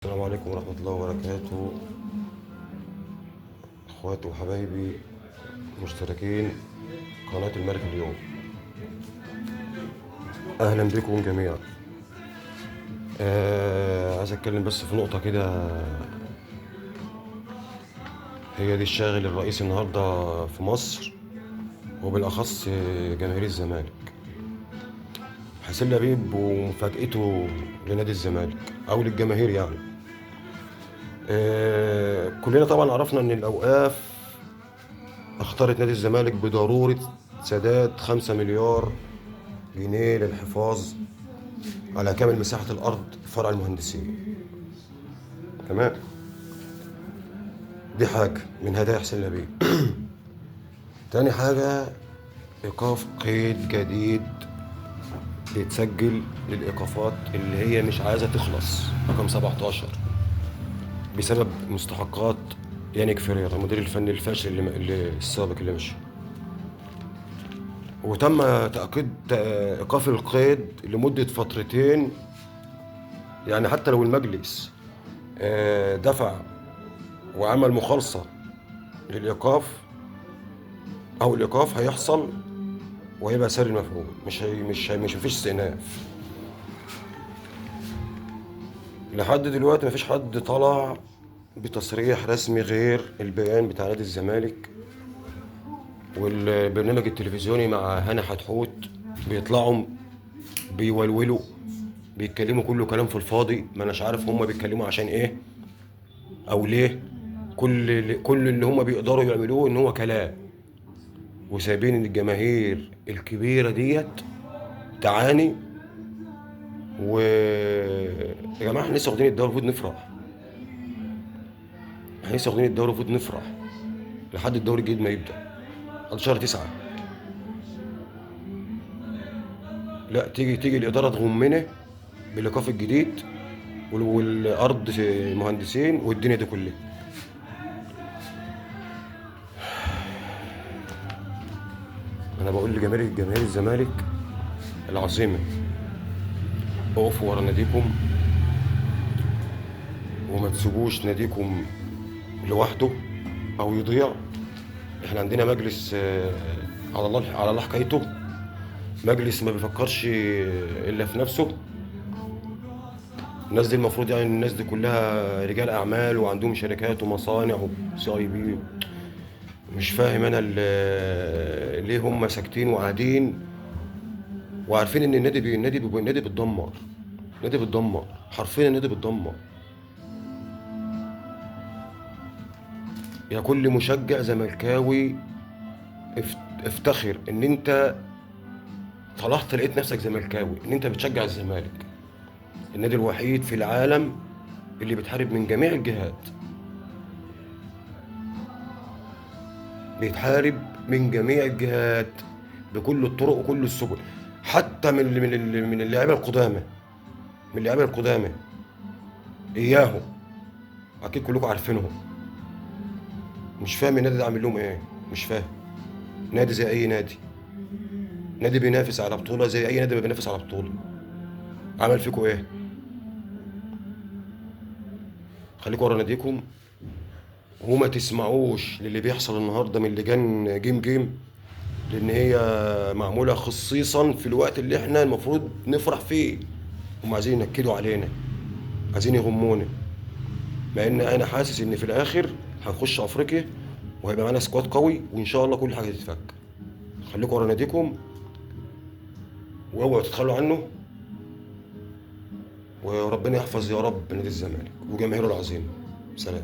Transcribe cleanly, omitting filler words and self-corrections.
السلام عليكم ورحمة الله وبركاته. اخواتي وحبايبي مشتركين قناة الملك اليوم، اهلا بكم جميعا. عايز اتكلم بس في نقطة كده، هي دي الشاغل الرئيسي النهاردة في مصر وبالاخص جماهير الزمالك. حسين لبيب ومفاجأته لنادي الزمالك او للجماهير يعني. كلنا طبعا عرفنا ان الاوقاف اختارت نادي الزمالك بضرورة سداد 5 مليار جنيه للحفاظ على كامل مساحة الأرض فرع المهندسين. تمام، دي حاجة من هدايا حسين لبيب. تاني حاجة، إيقاف قيد جديد بيتسجل للإيقافات اللي هي مش عايزة تخلص، رقم 17، بسبب مستحقات يانيك فيريرا المدير الفني الفاشل اللي السابق اللي مشي. وتم تأكيد إيقاف القيد لمدة فترتين، يعني حتى لو المجلس دفع وعمل مخالصة للإيقاف، أو الإيقاف هيحصل وهيبقى ساري المفعول، مش مفيش استئناف. لحد دلوقتي مفيش حد طلع بتصريح رسمي غير البيان بتاع نادي الزمالك والبرنامج التلفزيوني مع هنا حتحوت. بيطلعوا بيولولوا، بيتكلموا كله كلام في الفاضي، ما اناش عارف هم بيتكلموا عشان ايه او ليه. كل اللي هم بيقدروا يعملوه ان هو كلام، وسايبين الجماهير الكبيرة ديت تعاني. يا جماعة احنا لسه واخدين الدوري، المفروض نفرح. احنا لسه واخدين الدوري، المفروض نفرح لحد الدوري الجديد ما يبدأ، لحد شهر 9. لا، تيجي الإدارة تغمنا بالإيقاف الجديد والأرض مهندسين والدنيا دي كلها. أنا بقول جماهير الزمالك العظيمة، اقفوا ورا ناديكم وما تسيبوش ناديكم لوحده أو يضيع. احنا عندنا مجلس على الله على الله حكايته، مجلس ما بيفكرش الا في نفسه. الناس دي المفروض يعني الناس دي كلها رجال اعمال وعندهم شركات ومصانع وسي اي بي. مش فاهم انا ليه هم ساكتين وقاعدين وعارفين ان النادي بيتدمر. النادي بيتدمر حرفيا، النادي بيتدمر. يا كل مشجع زملكاوي افتخر ان انت طلعت لقيت نفسك زملكاوي، ان انت بتشجع الزمالك، النادي الوحيد في العالم اللي بيتحارب من جميع الجهات. بيتحارب من جميع الجهات بكل الطرق وكل السبل، حتى من اللعيبه القدامى، من اللعيبه القدامى اياهم، اكيد كلكم عارفينهم. مش فاهم النادي ده عامل لهم ايه، مش فاهم. نادي زي اي نادي، نادي بينافس على بطوله زي اي نادي بينافس على بطوله. عمل فيكم ايه؟ خليكم ورا ناديكم وما تسمعوش للي بيحصل النهارده من لجان جيم، لان هي معموله خصيصا في الوقت اللي احنا المفروض نفرح فيه. هم عايزين ينكدوا علينا، عايزين يغمونا، مع ان انا حاسس ان في الاخر هنخش افريقيا وهيبقى معانا سكواد قوي وان شاء الله كل حاجه تتفك. خليكم ورا ناديكم واوعوا تتخلوا عنه، وربنا يحفظ يا رب نادي الزمالك وجماهيره العظيمه. سلام.